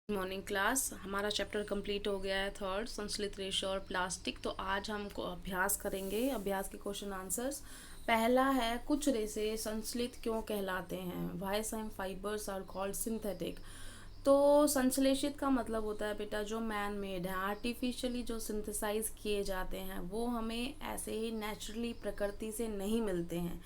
Morning class. हमारा chapter complete हो गया है, थर्ड, संश्लित रेशा और प्लास्टिक। तो आज हम अभ्यास करेंगे, अभ्यास के क्वेश्चन आंसर्स। पहला है, कुछ रेशे संश्लित क्यों कहलाते हैं? Why some fibres are called synthetic. तो संश्लेषित का मतलब होता है बेटा जो मैन मेड है, आर्टिफिशियली जो सिंथेसाइज किए जाते हैं, वो हमें ऐसे ही नेचुरली प्रकृति से नहीं मिलते हैं।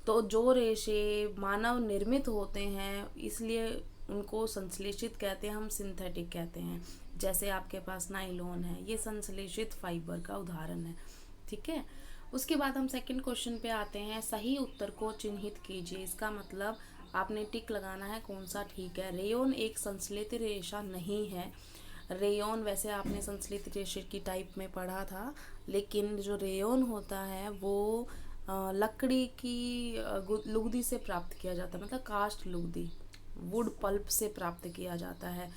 तो जो रेशे मानव निर्मित होते हैं, इसलिए उनको संश्लेषित कहते हैं, हम सिंथेटिक कहते हैं। जैसे आपके पास नाइलॉन है, ये संश्लेषित फाइबर का उदाहरण है। ठीक है। उसके बाद हम सेकंड क्वेश्चन पे आते हैं, सही उत्तर को चिन्हित कीजिए। इसका मतलब आपने टिक लगाना है कौन सा ठीक है। रेयोन एक संश्लेषित रेशा नहीं है। रेयोन वैसे आपने संश्लेषित रेशे की टाइप में पढ़ा था, लेकिन जो रेयोन होता है वो लकड़ी की लुगदी से प्राप्त किया जाता है, मतलब कास्ट लुगदी, वुड पल्प से प्राप्त किया जाता है।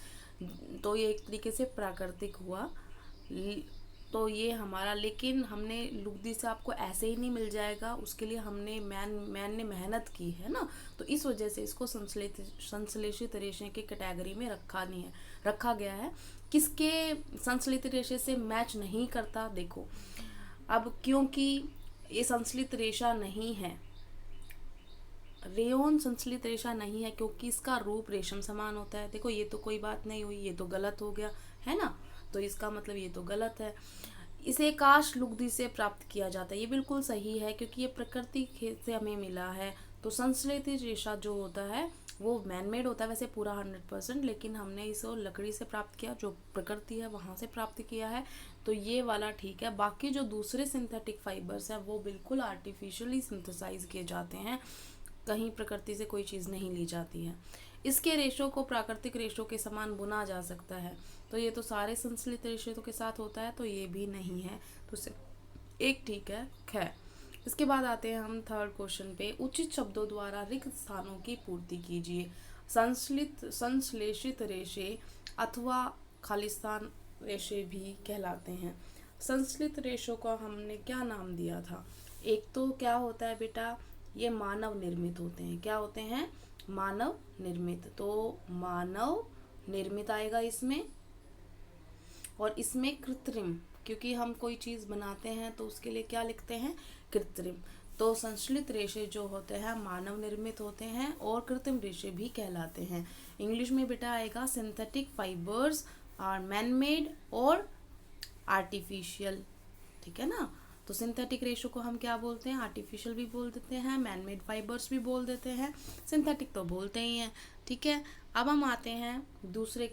तो ये एक तरीके से प्राकृतिक हुआ। तो ये हमारा, लेकिन हमने लुगदी से आपको ऐसे ही नहीं मिल जाएगा, उसके लिए हमने मैन ने मेहनत की है ना। तो इस वजह से इसको संश्लेषित रेशे की कैटेगरी में रखा गया है। किसके संश्लेषित रेशे से मैच नहीं करता, देखो अब, क्योंकि ये संश्लित रेशा नहीं है, रेयोन संश्लित रेशा नहीं है, क्योंकि इसका रूप रेशम समान होता है। देखो ये तो कोई बात नहीं हुई, ये तो गलत हो गया है ना। तो इसका मतलब ये तो गलत है। इसे काश लुगदी से प्राप्त किया जाता है, ये बिल्कुल सही है, क्योंकि ये प्रकृति से हमें मिला है। तो संश्लेषित रेशा जो होता है वो मैनमेड होता है, वैसे पूरा 100%, लेकिन हमने इसे लकड़ी से प्राप्त किया, जो प्रकृति है वहाँ से प्राप्त किया है। तो ये वाला ठीक है। बाकी जो दूसरे सिंथेटिक फाइबर्स हैं वो बिल्कुल आर्टिफिशियली सिंथेसाइज किए जाते हैं, कहीं प्रकृति से कोई चीज़ नहीं ली जाती है। इसके रेशों को प्राकृतिक रेशों के समान बुना जा सकता है। तो ये तो सारे संश्लित रेशों के साथ होता है, तो ये भी नहीं है। तो एक ठीक है, खैर। इसके बाद आते हैं हम थर्ड क्वेश्चन पे, उचित शब्दों द्वारा रिक्त स्थानों की पूर्ति कीजिए। संश्लेषित रेशे अथवा खालिस्तान रेशे भी कहलाते हैं। संश्लित रेशों का हमने क्या नाम दिया था? एक तो क्या होता है बेटा, ये मानव निर्मित होते हैं। क्या होते हैं? मानव निर्मित। तो मानव निर्मित आएगा इसमें, और इसमें कृत्रिम, क्योंकि हम कोई चीज़ बनाते हैं तो उसके लिए क्या लिखते हैं? कृत्रिम। तो संश्लित रेशे जो होते हैं मानव निर्मित होते हैं और कृत्रिम रेशे भी कहलाते हैं। इंग्लिश में बेटा आएगा, synthetic fibres are man made और आर्टिफिशियल। ठीक है ना। तो सिंथेटिक रेशो को हम क्या बोलते हैं? आर्टिफिशियल भी बोल देते हैं, मैनमेड फाइबर्स भी बोल देते हैं, सिंथेटिक तो बोलते ही हैं। ठीक है। अब हम आते हैं दूसरे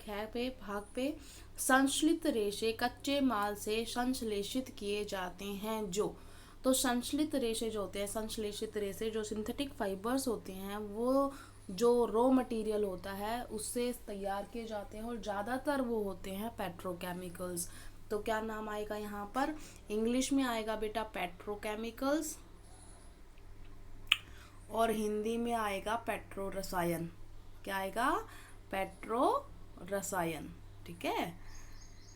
भाग पे। संश्लित रेशे कच्चे माल से संश्लेषित किए जाते हैं। जो तो संश्लित रेशे जो होते हैं, संश्लेषित रेशे जो सिंथेटिक फाइबर्स होते हैं, वो जो रॉ मटेरियल होता है उससे तैयार किए जाते हैं, और ज़्यादातर वो होते हैं पेट्रोकेमिकल्स। तो क्या नाम आएगा यहाँ पर? इंग्लिश में आएगा बेटा पेट्रोकेमिकल्स, और हिंदी में आएगा पेट्रो रसायन। क्या आएगा? पेट्रो रसायन। ठीक है।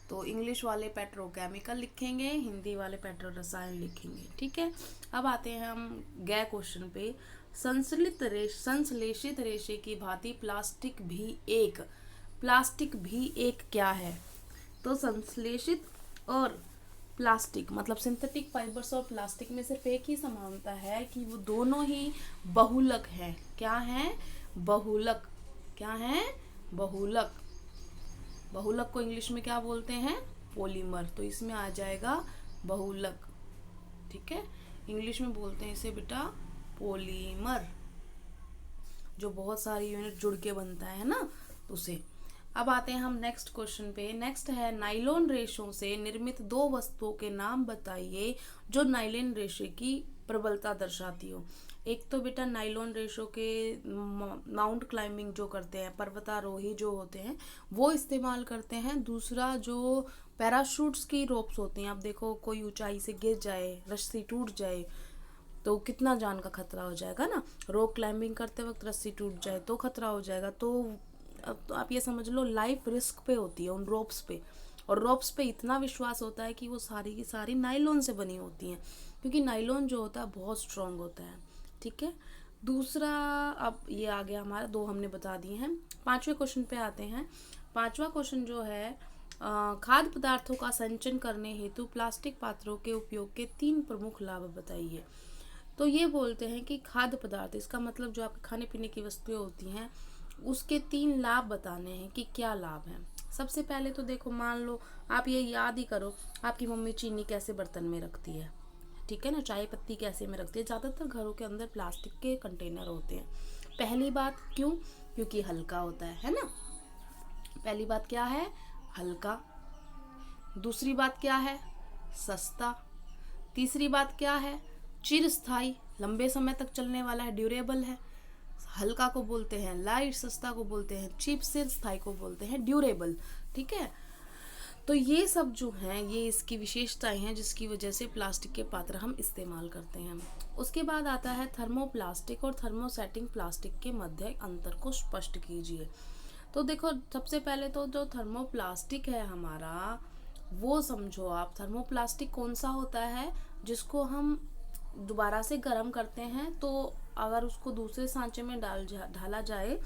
तो इंग्लिश वाले पेट्रोकेमिकल लिखेंगे, हिंदी वाले पेट्रो रसायन लिखेंगे। ठीक है। अब आते हैं हम गए क्वेश्चन पे। संश्लेषित रेशे की भांति प्लास्टिक भी एक क्या है? तो संश्लेषित और प्लास्टिक, मतलब सिंथेटिक फाइबर्स और प्लास्टिक में सिर्फ एक ही समानता है कि वो दोनों ही बहुलक हैं। क्या है? बहुलक। क्या है? बहुलक। बहुलक को इंग्लिश में क्या बोलते हैं? पॉलीमर। तो इसमें आ जाएगा बहुलक। ठीक है। इंग्लिश में बोलते हैं इसे बेटा पॉलीमर, जो बहुत सारी यूनिट जुड़ के बनता है ना, उसे। अब आते हैं हम नेक्स्ट क्वेश्चन पे। नेक्स्ट है, नाइलॉन रेशों से निर्मित दो वस्तुओं के नाम बताइए जो नाइलॉन रेशे की प्रबलता दर्शाती हो। एक तो बेटा नाइलॉन रेशों के माउंट क्लाइंबिंग जो करते हैं, पर्वतारोही जो होते हैं, वो इस्तेमाल करते हैं। दूसरा जो पैराशूट्स की रोप्स होती हैं, आप देखो कोई ऊंचाई से गिर जाए, रस्सी टूट जाए तो कितना जान का खतरा हो जाएगा ना। रॉक क्लाइंबिंग करते वक्त रस्सी टूट जाए तो खतरा हो जाएगा। तो अब तो आप ये समझ लो लाइफ रिस्क पे होती है उन रोप्स पे, और रोप्स पे इतना विश्वास होता है कि वो सारी की सारी नाइलॉन से बनी होती हैं, क्योंकि नाइलॉन जो होता है बहुत स्ट्रांग होता है। ठीक है। दूसरा, अब ये आ गया हमारा, दो हमने बता दिए हैं। पांचवें क्वेश्चन पे आते हैं। 5वां क्वेश्चन जो है खाद्य पदार्थों का संचयन करने हेतु प्लास्टिक पात्रों के उपयोग के 3 प्रमुख लाभ बताइए। तो ये बोलते हैं कि खाद्य पदार्थ, इसका मतलब जो आपके खाने पीने की वस्तुएं होती हैं उसके 3 लाभ बताने हैं कि क्या लाभ हैं। सबसे पहले तो देखो, मान लो आप ये याद ही करो, आपकी मम्मी चीनी कैसे बर्तन में रखती है, ठीक है ना, चाय पत्ती कैसे में रखती है। ज़्यादातर घरों के अंदर प्लास्टिक के कंटेनर होते हैं। पहली बात क्यों? क्योंकि हल्का होता है ना। पहली बात क्या है? हल्का। दूसरी बात क्या है? सस्ता। तीसरी बात क्या है? चिरस्थायी, लंबे समय तक चलने वाला है, ड्यूरेबल है। हल्का को बोलते हैं लाइट, सस्ता को बोलते हैं चीप, चिरस्थायी को बोलते हैं ड्यूरेबल। ठीक है, तो ये सब जो हैं ये इसकी विशेषताएं हैं जिसकी वजह से प्लास्टिक के पात्र हम इस्तेमाल करते हैं। उसके बाद आता है थर्मोप्लास्टिक और थर्मोसेटिंग प्लास्टिक के मध्य अंतर को स्पष्ट कीजिए। तो देखो, सबसे पहले तो जो थर्मोप्लास्टिक है हमारा, वो समझो आप। थर्मोप्लास्टिक कौन सा होता है? जिसको हम दोबारा से गर्म करते हैं तो अगर उसको दूसरे सांचे में ढाला जाए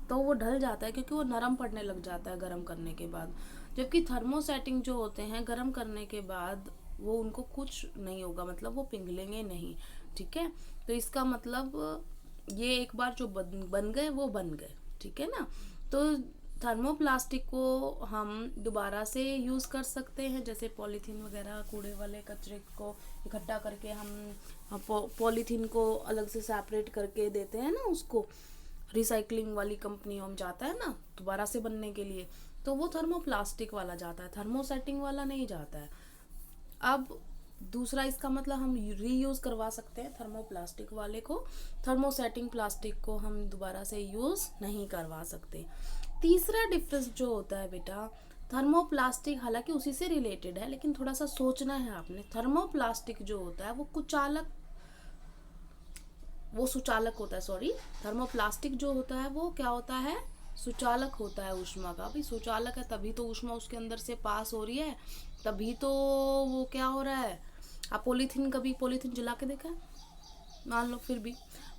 तो वो ढल जाता है, क्योंकि वो नरम पड़ने लग जाता है गर्म करने के बाद। जबकि थर्मोसेटिंग जो होते हैं, गर्म करने के बाद वो उनको कुछ नहीं होगा, मतलब वो पिघलेंगे नहीं। ठीक है, तो इसका मतलब ये एक बार जो बन गए वो बन गए। ठीक है ना। तो थर्मोप्लास्टिक को हम दोबारा से यूज़ कर सकते हैं, जैसे पॉलीथीन वगैरह, कूड़े वाले कचरे को इकट्ठा करके हम पॉलीथीन को अलग से सेपरेट करके देते हैं ना, उसको रिसाइकलिंग वाली कंपनियों में जाता है ना दोबारा से बनने के लिए, तो वो थर्मोप्लास्टिक वाला जाता है, थर्मोसेटिंग वाला नहीं जाता है। अब दूसरा, इसका मतलब हम रीयूज़ करवा सकते हैं थर्मोप्लास्टिक वाले को, थर्मोसेटिंग प्लास्टिक को हम दोबारा से यूज़ नहीं करवा सकते। तीसरा डिफरेंस जो होता है बेटा, थर्मोप्लास्टिक हालांकि उसी से रिलेटेड है, लेकिन थोड़ा सा सोचना है आपने। थर्मोप्लास्टिक जो होता है वो सुचालक होता है, सॉरी, थर्मोप्लास्टिक जो होता है वो क्या होता है? सुचालक होता है ऊष्मा का। भाई सुचालक है तभी तो ऊष्मा उसके अंदर से पास हो रही है, तभी तो वो क्या हो रहा है। आप कभी पॉलीथीन जला के देखा है? मान लो, फिर भी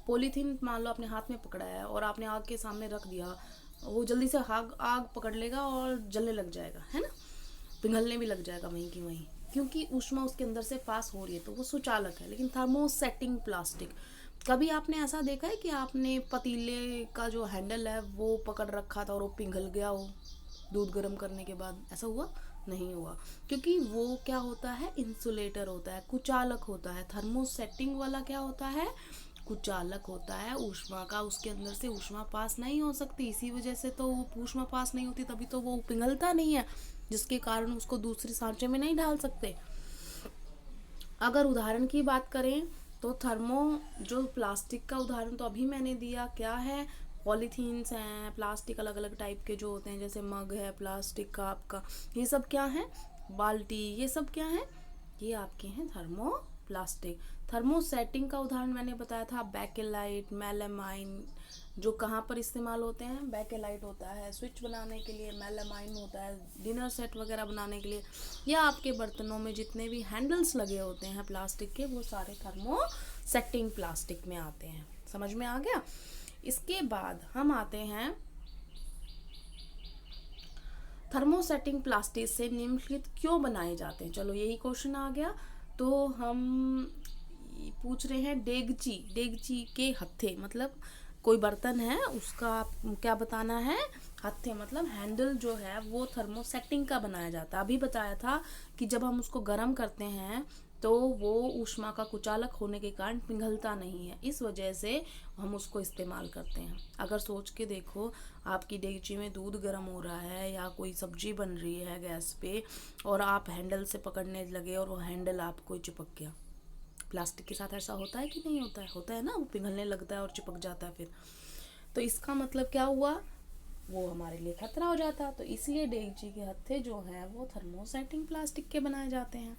पॉलीथीन मान लो आपने हाथ में पकड़ा है और आपने आग के सामने रख दिया, वो जल्दी से आग पकड़ लेगा और जलने लग जाएगा, है ना, पिघलने भी लग जाएगा वहीं की वहीं, क्योंकि ऊष्मा उसके अंदर से पास हो रही है, तो वो सुचालक है। लेकिन थर्मोसेटिंग प्लास्टिक, कभी आपने ऐसा देखा है कि आपने पतीले का जो हैंडल है वो पकड़ रखा था और वो पिघल गया हो दूध गर्म करने के बाद? ऐसा हुआ? नहीं हुआ, क्योंकि वो क्या होता है? इंसुलेटर होता है, कुचालक होता है। थर्मोसेटिंग वाला क्या होता है? कुचालक होता है ऊष्मा का, उसके अंदर से ऊष्मा पास नहीं हो सकती, इसी वजह से तो वो ऊष्मा पास नहीं होती, तभी तो वो पिघलता नहीं है, जिसके कारण उसको दूसरे सांचे में नहीं डाल सकते। अगर उदाहरण की बात करें तो जो प्लास्टिक का उदाहरण तो अभी मैंने दिया, क्या है? पॉलीथीन्स हैं, प्लास्टिक अलग अलग टाइप के जो होते हैं, जैसे मग है प्लास्टिक का आपका, ये सब क्या है? बाल्टी, ये सब क्या है? ये आपके हैं थर्मोप्लास्टिक। थर्मोसेटिंग का उदाहरण मैंने बताया था, बैकेलाइट, मेलामाइन, जो कहाँ पर इस्तेमाल होते हैं? बैकेलाइट होता है स्विच बनाने के लिए, मेलामाइन होता है डिनर सेट वगैरह बनाने के लिए, या आपके बर्तनों में जितने भी हैंडल्स लगे होते हैं प्लास्टिक के, वो सारे थर्मोसेटिंग प्लास्टिक में आते हैं। समझ में आ गया? इसके बाद हम आते हैं थर्मोसेटिंग प्लास्टिक से निम्नलिखित क्यों बनाए जाते हैं। चलो यही क्वेश्चन आ गया। तो हम पूछ रहे हैं डेगची के हत्थे, मतलब कोई बर्तन है उसका क्या बताना है? हत्थे मतलब हैंडल जो है वो थर्मोसेटिंग का बनाया जाता है। अभी बताया था कि जब हम उसको गर्म करते हैं तो वो ऊष्मा का कुचालक होने के कारण पिघलता नहीं है, इस वजह से हम उसको इस्तेमाल करते हैं। अगर सोच के देखो, आपकी डेगची में दूध गर्म हो रहा है या कोई सब्जी बन रही है गैस पे, और आप हैंडल से पकड़ने लगे और वो हैंडल आपको चिपक गया। प्लास्टिक के साथ ऐसा होता है कि नहीं होता है? होता है ना, वो पिघलने लगता है और चिपक जाता है फिर। तो इसका मतलब क्या हुआ? वो हमारे लिए खतरा हो जाता है। तो इसलिए डेगची के हत्थे जो हैं वो थर्मोसेटिंग प्लास्टिक के बनाए जाते हैं।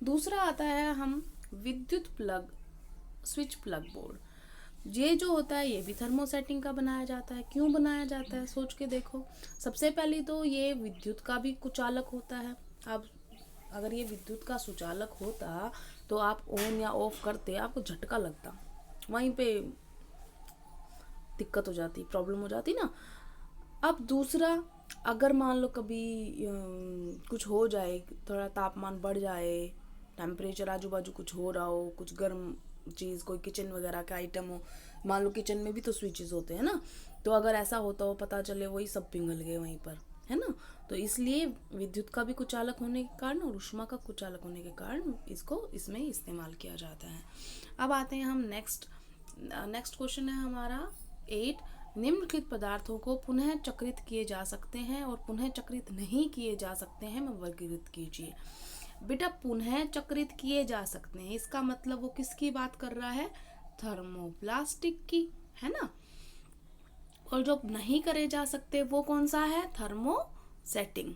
दूसरा आता है हम विद्युत प्लग, स्विच प्लग बोर्ड। ये जो होता है ये भी थर्मोसेटिंग का बनाया जाता है। क्यों बनाया जाता है? सोच के देखो। सबसे पहले तो ये विद्युत का भी कुचालक होता है। अब अगर ये विद्युत का सुचालक होता तो आप ऑन या ऑफ करते, आपको झटका लगता, वहीं पे दिक्कत हो जाती, प्रॉब्लम हो जाती ना। अब दूसरा, अगर मान लो कभी कुछ हो जाए, थोड़ा तापमान बढ़ जाए, टेम्परेचर आजू बाजू कुछ हो रहा हो, कुछ गर्म चीज़, कोई किचन वगैरह का आइटम हो, मान लो किचन में भी तो स्विचेस होते हैं ना, तो अगर ऐसा होता हो, पता चले वही सब पिघल गए वहीं पर, है ना, तो इसलिए विद्युत का भी कुचालक होने के कारण और ऊष्मा का कुचालक होने के कारण इसको इसमें इस्तेमाल किया जाता है। अब आते हैं हम नेक्स्ट क्वेश्चन है हमारा 8। निम्नलिखित पदार्थों को पुनः चक्रित किए जा सकते हैं और पुनः चक्रित नहीं किए जा सकते हैं, में वर्गीकृत कीजिए। बेटा पुनः चक्रित किए जा सकते हैं, इसका मतलब वो किसकी बात कर रहा है? थर्मोप्लास्टिक की, है ना। और जो नहीं करे जा सकते वो कौन सा है? थर्मोसेटिंग।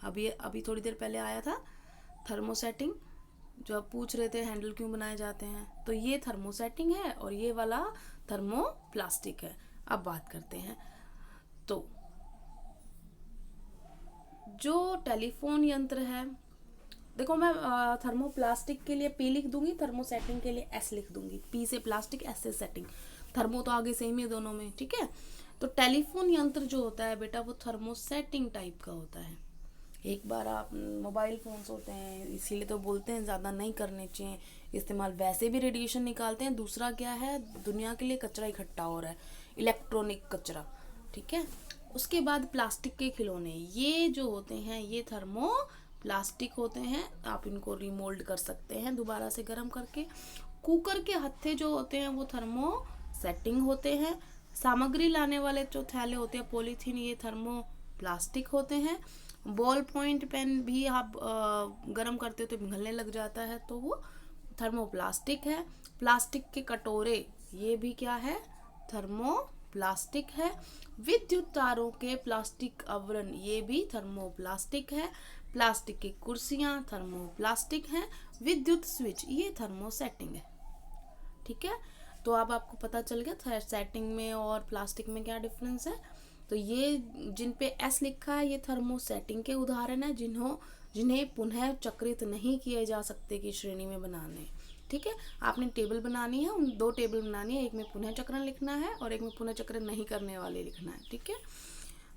अभी थोड़ी देर पहले आया था थर्मोसेटिंग, जो आप पूछ रहे थे हैंडल क्यों बनाए जाते हैं, तो ये थर्मोसेटिंग है और ये वाला थर्मोप्लास्टिक है। अब बात करते हैं, तो जो टेलीफोन यंत्र है, देखो मैं थर्मोप्लास्टिक के लिए पी लिख दूंगी, थर्मोसेटिंग के लिए एस लिख दूंगी। पी से प्लास्टिक, एस से सेटिंग, थर्मो तो आगे सेम है दोनों में, ठीक है। तो टेलीफोन यंत्र जो होता है बेटा वो थर्मोसेटिंग टाइप का होता है। एक बार आप मोबाइल फोन्स होते हैं, इसीलिए तो बोलते हैं ज़्यादा नहीं करने चाहिए इस्तेमाल, वैसे भी रेडिएशन निकालते हैं। दूसरा क्या है, दुनिया के लिए कचरा इकट्ठा हो रहा है, इलेक्ट्रॉनिक कचरा, ठीक है। उसके बाद प्लास्टिक के खिलौने, ये जो होते हैं ये थर्मो प्लास्टिक होते हैं, आप इनको रिमोल्ड कर सकते हैं दोबारा से गर्म करके। कुकर के हत्थे जो होते हैं वो थर्मो सेटिंग होते हैं। सामग्री लाने वाले जो थैले होते हैं पॉलीथीन, ये थर्मो प्लास्टिक होते हैं। बॉल पॉइंट पेन भी आप गर्म करते हो तो पिघलने लग जाता है, तो वो थर्मोप्लास्टिक है। प्लास्टिक के कटोरे, ये भी क्या है? थर्मोप्लास्टिक है। विद्युत तारों के प्लास्टिक आवरण, ये भी थर्मोप्लास्टिक है। प्लास्टिक की कुर्सियां थर्मोप्लास्टिक हैं। विद्युत स्विच ये थर्मोसेटिंग है, ठीक है। तो अब आपको पता चल गया सेटिंग में और प्लास्टिक में क्या डिफरेंस है। तो ये जिन पे एस लिखा है ये थर्मोसेटिंग के उदाहरण है, जिन्हें पुनः चक्रित नहीं किए जा सकते की श्रेणी में बनाने, ठीक है। आपने टेबल बनानी है, उन 2 टेबल बनानी है, एक में पुनः चक्रण लिखना है और एक में पुनः चक्रण नहीं करने वाले लिखना है, ठीक है।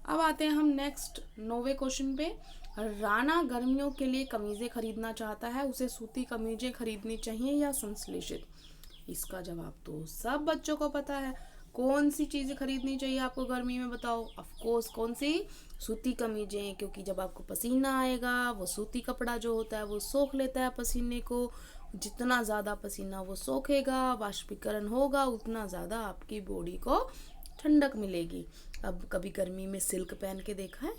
अब आते हैं हम नेक्स्ट 9वें क्वेश्चन पे। राणा गर्मियों के लिए कमीजें खरीदना चाहता है, उसे सूती कमीजें खरीदनी चाहिए या संश्लेषित? इसका जवाब तो सब बच्चों को पता है। कौन सी चीजें खरीदनी चाहिए आपको गर्मी में, बताओ? ऑफ कोर्स कौन सी? सूती कमीजें, क्योंकि जब आपको पसीना आएगा वो सूती कपड़ा जो होता है वो सोख लेता है पसीने को। जितना ज़्यादा पसीना वो सोखेगा, वाष्पीकरण होगा, उतना ज़्यादा आपकी बॉडी को ठंडक मिलेगी। अब कभी गर्मी में सिल्क पहन के देखा है?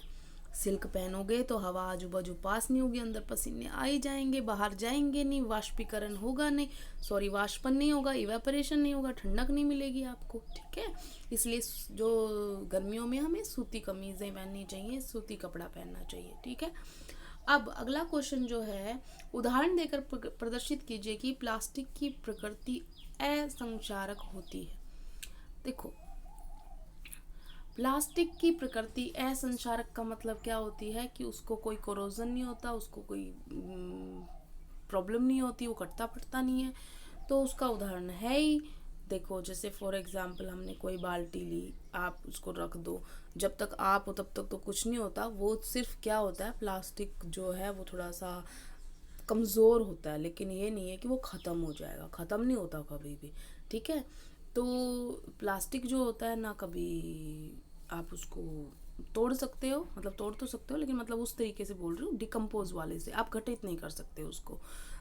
सिल्क पहनोगे तो हवा आजू बाजू पास नहीं होगी, अंदर पसीने आ ही जाएंगे, बाहर जाएंगे नहीं, वाष्पीकरण होगा नहीं, सॉरी वाष्पन नहीं होगा, इवेपोरेशन नहीं होगा, ठंडक नहीं मिलेगी आपको, ठीक है। इसलिए जो गर्मियों में हमें सूती कमीजें पहननी चाहिए, सूती कपड़ा पहनना चाहिए, ठीक है। अब अगला क्वेश्चन जो है, उदाहरण देकर प्रदर्शित कीजिए कि प्लास्टिक की प्रकृति असंक्षारक होती है। देखो प्लास्टिक की प्रकृति असंक्षारक का मतलब क्या होती है कि उसको कोई कोरोजन नहीं होता, उसको कोई प्रॉब्लम नहीं होती, वो कटता फटता नहीं है। तो उसका उदाहरण है ही, देखो जैसे फॉर एग्जांपल हमने कोई बाल्टी ली, आप उसको रख दो, जब तक आप हो तब तक तो कुछ नहीं होता, वो सिर्फ क्या होता है, प्लास्टिक जो है वो थोड़ा सा कमज़ोर होता है, लेकिन ये नहीं है कि वो ख़त्म हो जाएगा, ख़त्म नहीं होता कभी भी, ठीक है। तो प्लास्टिक जो होता है ना, कभी आप उसको तोड़ सकते हो, मतलब तोड़ तो सकते हो, लेकिन मतलब उस तरीके से बोल रही हूँ, डिकम्पोज वाले से आप घटित नहीं कर सकते उसको,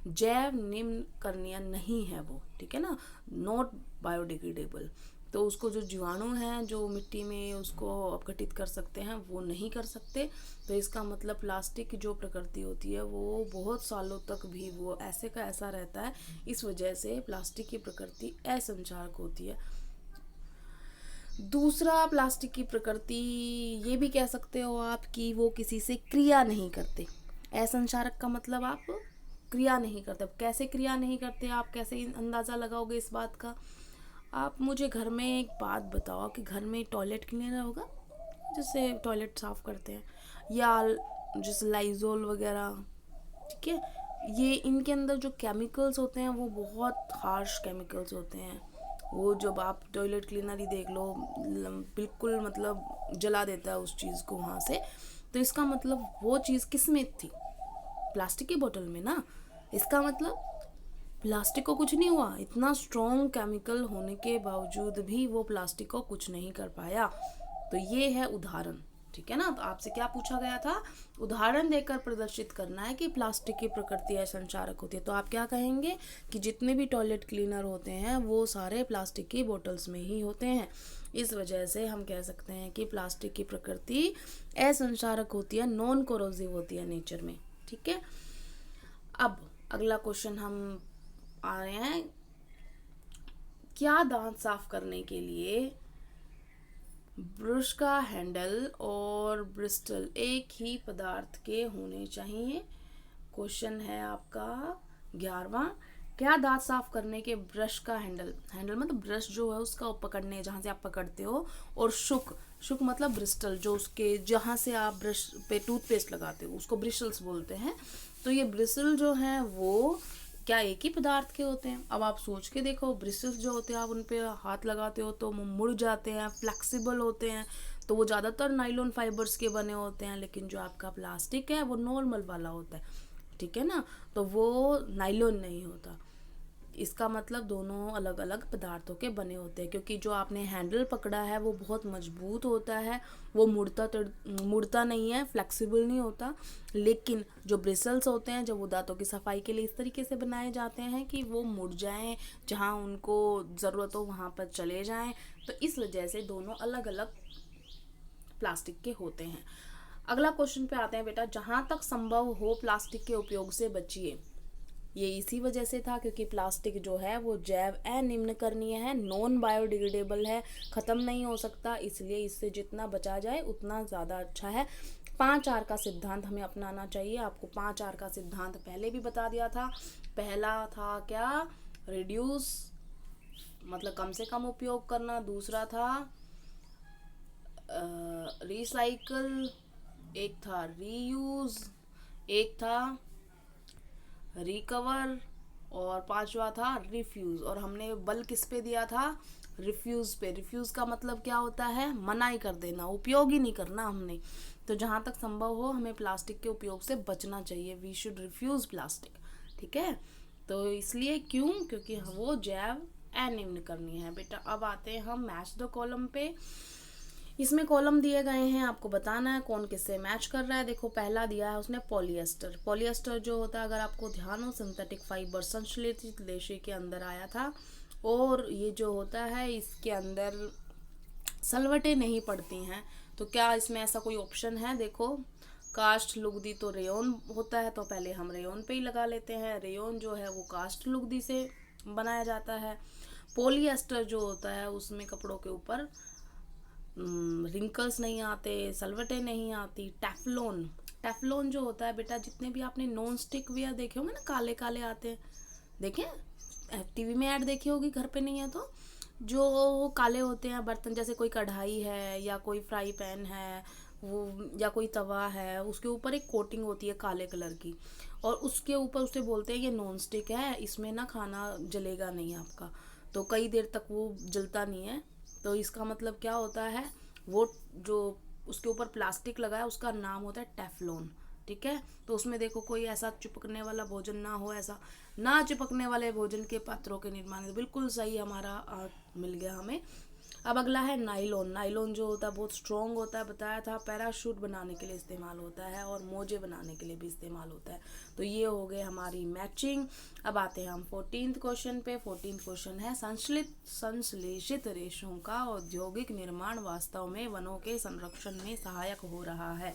जैव निम्न करणीय नहीं है वो, ठीक है ना, नॉट बायोडिग्रेडेबल। तो उसको जो जीवाणु हैं जो मिट्टी में उसको अपघटित कर सकते हैं वो नहीं कर सकते। तो इसका मतलब प्लास्टिक की जो प्रकृति होती है वो बहुत सालों तक भी वो ऐसे का ऐसा रहता है, इस वजह से प्लास्टिक की प्रकृति असंक्षारक होती है। दूसरा, प्लास्टिक की प्रकृति ये भी कह सकते हो आप कि वो किसी से क्रिया नहीं करते। असंक्षारक का मतलब आप क्रिया नहीं करते। अब कैसे क्रिया नहीं करते, आप कैसे अंदाज़ा लगाओगे इस बात का? आप मुझे घर में एक बात बताओ कि घर में टॉयलेट क्लीनर होगा जिससे टॉयलेट साफ़ करते हैं, या जैसे लाइजोल वगैरह, ठीक है, ये इनके अंदर जो केमिकल्स होते हैं वो बहुत हार्श केमिकल्स होते हैं, वो जब आप टॉयलेट क्लीनर ही देख लो, बिल्कुल मतलब जला देता है उस चीज़ को वहाँ से। तो इसका मतलब वो चीज़ किस में थी? प्लास्टिक की बोतल में ना। इसका मतलब प्लास्टिक को कुछ नहीं हुआ, इतना स्ट्रॉन्ग केमिकल होने के बावजूद भी वो प्लास्टिक को कुछ नहीं कर पाया। तो ये है उदाहरण, ठीक है ना। तो आपसे क्या पूछा गया था? उदाहरण देकर प्रदर्शित करना है कि प्लास्टिक की प्रकृति असंक्षारक होती है। तो आप क्या कहेंगे कि जितने भी टॉयलेट क्लीनर होते हैं वो सारे प्लास्टिक की बोतल्स में ही होते हैं। इस वजह से हम कह सकते हैं कि प्लास्टिक की प्रकृति असंक्षारक होती है, नॉन कोरोसिव होती है नेचर में, ठीक है। अब अगला क्वेश्चन हम आ रहे हैं, क्या दांत साफ करने के लिए ब्रश का हैंडल और ब्रिस्टल एक ही पदार्थ के होने चाहिए? क्वेश्चन है आपका 11वां, क्या दांत साफ करने के ब्रश का हैंडल, हैंडल मतलब ब्रश जो है उसका पकड़ने जहाँ से आप पकड़ते हो, और शुक, शुक मतलब ब्रिस्टल जो उसके जहाँ से आप ब्रश पे टूथपेस्ट लगाते हो उसको ब्रिस्टल्स बोलते हैं। तो ये ब्रिस्टल जो है वो क्या एक ही पदार्थ के होते हैं? अब आप सोच के देखो, ब्रिस्टल्स जो होते हैं आप उन पे हाथ लगाते हो तो वो मुड़ जाते हैं, फ्लेक्सिबल होते हैं, तो वो ज़्यादातर नाइलॉन फाइबर्स के बने होते हैं। लेकिन जो आपका प्लास्टिक है वो नॉर्मल वाला होता है, ठीक है ना, तो वो नाइलॉन नहीं होता। इसका मतलब दोनों अलग अलग पदार्थों के बने होते हैं, क्योंकि जो आपने हैंडल पकड़ा है वो बहुत मजबूत होता है, वो मुड़ता नहीं है, फ्लेक्सिबल नहीं होता। लेकिन जो ब्रिसल्स होते हैं, जब वो दांतों की सफाई के लिए इस तरीके से बनाए जाते हैं कि वो मुड़ जाएं, जहाँ उनको ज़रूरत हो वहाँ पर चले जाएं। तो इस वजह से दोनों अलग अलग प्लास्टिक के होते हैं। अगला क्वेश्चन पे आते हैं बेटा, जहाँ तक संभव हो प्लास्टिक के उपयोग से बचिए। ये इसी वजह से था क्योंकि प्लास्टिक जो है वो जैव अनिम्नकरणीय है, नॉन बायोडिग्रेडेबल है, ख़त्म नहीं हो सकता, इसलिए इससे जितना बचा जाए उतना ज़्यादा अच्छा है। 5R का सिद्धांत हमें अपनाना चाहिए। आपको 5R का सिद्धांत पहले भी बता दिया था। पहला था क्या? रिड्यूस, मतलब कम से कम उपयोग करना। दूसरा था रिसाइकल, एक था रीयूज, एक था रिकवर, और पांचवा था रिफ्यूज। और हमने बल किस पे दिया था? रिफ्यूज पे। रिफ्यूज का मतलब क्या होता है? मनाही कर देना, उपयोग ही नहीं करना हमने। तो जहाँ तक संभव हो हमें प्लास्टिक के उपयोग से बचना चाहिए। वी शुड रिफ्यूज प्लास्टिक, ठीक है। तो इसलिए क्यों? क्योंकि वो जैव अनिम्नकरणीय है। बेटा अब आते हैं हम मैच द कॉलम पे। इसमें कॉलम दिए गए हैं, आपको बताना है कौन किससे मैच कर रहा है। देखो पहला दिया है उसने पॉलिएस्टर। पॉलिएस्टर जो होता है, अगर आपको ध्यान हो, सिंथेटिक फाइबर संश्लेषित रेशे के अंदर आया था। और ये जो होता है इसके अंदर सलवटें नहीं पड़ती हैं। तो क्या इसमें ऐसा कोई ऑप्शन है? देखो, कास्ट लुगदी तो रेयन होता है, तो पहले हम रेयन पे ही लगा लेते हैं। रेयन जो है वो कास्ट लुगदी से बनाया जाता है। पॉलिएस्टर जो होता है उसमें कपड़ों के ऊपर रिंकल्स नहीं आते, सलवटें नहीं आती। टेफ्लॉन, टेफ्लॉन जो होता है बेटा, जितने भी आपने नॉन स्टिक वेयर देखे होंगे ना, काले काले आते हैं, देखें, टीवी में ऐड देखी होगी, घर पे नहीं है तो, जो काले होते हैं बर्तन, जैसे कोई कढ़ाई है या कोई फ्राई पैन है वो, या कोई तवा है, उसके ऊपर एक कोटिंग होती है काले कलर की, और उसके ऊपर उसे बोलते हैं ये नॉन स्टिक है, इसमें ना खाना जलेगा नहीं आपका, तो कई देर तक वो जलता नहीं है। तो इसका मतलब क्या होता है? वो जो उसके ऊपर प्लास्टिक लगा है उसका नाम होता है टेफ्लॉन, ठीक है। तो उसमें देखो कोई ऐसा चिपकने वाला भोजन ना हो, ऐसा ना चिपकने वाले भोजन के पात्रों के निर्माण। तो बिल्कुल सही हमारा मिल गया हमें। अब अगला है नाइलॉन। नाइलॉन जो होता है बहुत स्ट्रॉन्ग होता है, बताया था, पैराशूट बनाने के लिए इस्तेमाल होता है और मोजे बनाने के लिए भी इस्तेमाल होता है। तो ये हो गए हमारी मैचिंग। अब आते हैं हम 14th क्वेश्चन पे। 14th क्वेश्चन है, संश्लेषित रेशों का औद्योगिक निर्माण वास्तव में वनों के संरक्षण में सहायक हो रहा है।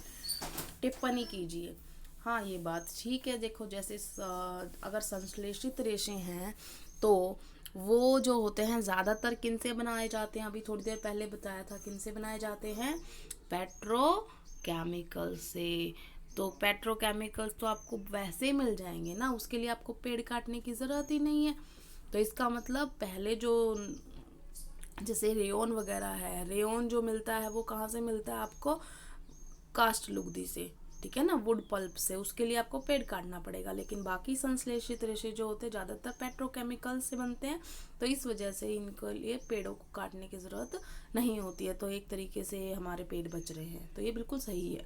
टिप्पणी कीजिए। हाँ, ये बात ठीक है। देखो जैसे अगर संश्लेषित रेशे हैं तो वो जो होते हैं ज़्यादातर किन से बनाए जाते हैं? अभी थोड़ी देर पहले बताया था किन से बनाए जाते हैं, पेट्रोकेमिकल से। तो पेट्रोकेमिकल्स तो आपको वैसे मिल जाएंगे ना, उसके लिए आपको पेड़ काटने की ज़रूरत ही नहीं है। तो इसका मतलब पहले जो जैसे रेयन वगैरह है, रेयन जो मिलता है वो कहाँ से मिलता है आपको? कास्ट लुगदी से, ठीक है ना, वुड पल्प से, उसके लिए आपको पेड़ काटना पड़ेगा। लेकिन बाकी संश्लेषित रेशे जो होते हैं ज़्यादातर पेट्रोकेमिकल से बनते हैं, तो इस वजह से इनके लिए पेड़ों को काटने की ज़रूरत नहीं होती है। तो एक तरीके से हमारे पेड़ बच रहे हैं, तो ये बिल्कुल सही है।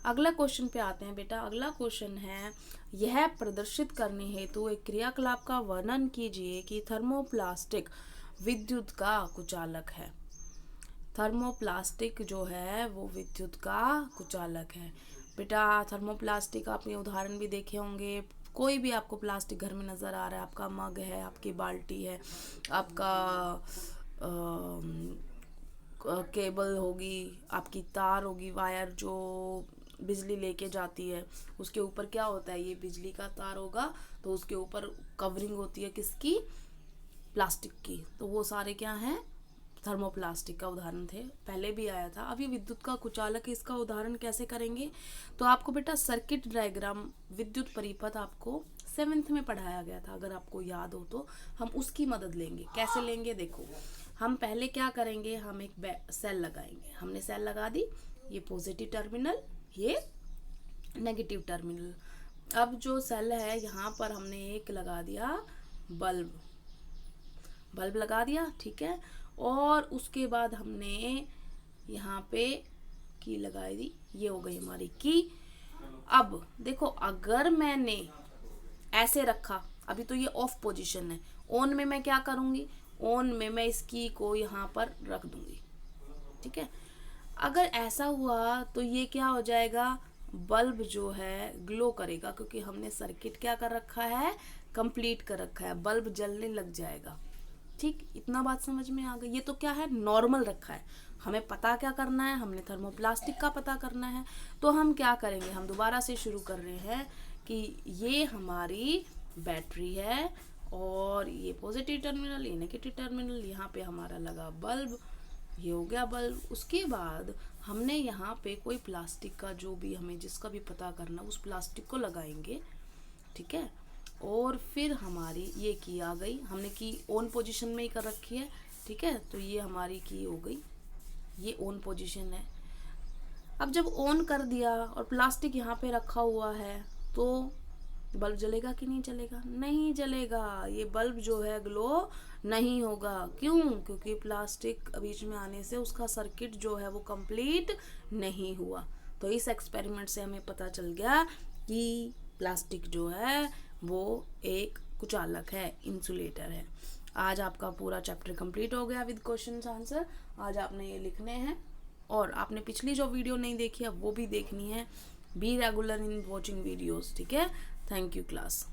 अगला क्वेश्चन पे आते हैं बेटा। अगला क्वेश्चन है, यह प्रदर्शित करने हेतु एक क्रियाकलाप का वर्णन कीजिए कि थर्मोप्लास्टिक विद्युत का कुचालक है। थर्मोप्लास्टिक जो है वो विद्युत का कुचालक है। बेटा थर्मोप्लास्टिक आपने उदाहरण भी देखे होंगे। कोई भी आपको प्लास्टिक घर में नज़र आ रहा है, आपका मग है, आपकी बाल्टी है, आपका केबल होगी, आपकी तार होगी, वायर जो बिजली लेके जाती है, उसके ऊपर क्या होता है, ये बिजली का तार होगा, तो उसके ऊपर कवरिंग होती है किसकी, प्लास्टिक की। तो वो सारे क्या हैं, थर्मोप्लास्टिक का उदाहरण थे, पहले भी आया था। अब ये विद्युत का कुचालक है, इसका उदाहरण कैसे करेंगे? तो आपको बेटा सर्किट डायग्राम, विद्युत परिपथ आपको 7th में पढ़ाया गया था, अगर आपको याद हो तो हम उसकी मदद लेंगे। कैसे लेंगे? देखो, हम पहले क्या करेंगे, हम एक सेल लगाएंगे। हमने सेल लगा दी, ये पॉजिटिव टर्मिनल, ये नेगेटिव टर्मिनल। अब जो सेल है यहाँ पर हमने एक लगा दिया बल्ब लगा दिया, ठीक है। और उसके बाद हमने यहाँ पे की लगाई दी, ये हो गई हमारी की। अब देखो, अगर मैंने ऐसे रखा, अभी तो ये ऑफ पोजीशन है, ऑन में मैं क्या करूँगी, ऑन में मैं इस की को यहाँ पर रख दूंगी, ठीक है। अगर ऐसा हुआ तो ये क्या हो जाएगा, बल्ब जो है ग्लो करेगा, क्योंकि हमने सर्किट क्या कर रखा है, कंप्लीट कर रखा है, बल्ब जलने लग जाएगा। ठीक, इतना बात समझ में आ गई। ये तो क्या है, नॉर्मल रखा है। हमें पता क्या करना है, हमने थर्मोप्लास्टिक का पता करना है। तो हम क्या करेंगे, हम दोबारा से शुरू कर रहे हैं कि ये हमारी बैटरी है और ये पॉजिटिव टर्मिनल, ये नेगेटिव टर्मिनल, यहाँ पे हमारा लगा बल्ब, ये हो गया बल्ब। उसके बाद हमने यहाँ पे कोई प्लास्टिक का, जो भी हमें जिसका भी पता करना, उस प्लास्टिक को लगाएंगे, ठीक है। और फिर हमारी ये की आ गई, हमने की ऑन पोजीशन में ही कर रखी है, ठीक है। तो ये हमारी की हो गई, ये ऑन पोजीशन है। अब जब ऑन कर दिया और प्लास्टिक यहाँ पे रखा हुआ है, तो बल्ब जलेगा कि नहीं जलेगा? नहीं जलेगा। ये बल्ब जो है ग्लो नहीं होगा। क्यों? क्योंकि प्लास्टिक बीच में आने से उसका सर्किट जो है वो कंप्लीट नहीं हुआ। तो इस एक्सपेरिमेंट से हमें पता चल गया कि प्लास्टिक जो है वो एक कुचालक है, इंसुलेटर है। आज आपका पूरा चैप्टर कंप्लीट हो गया विद क्वेश्चन आंसर। आज आपने ये लिखने हैं, और आपने पिछली जो वीडियो नहीं देखी है वो भी देखनी है। Be regular in watching videos, ठीक है। Thank you class.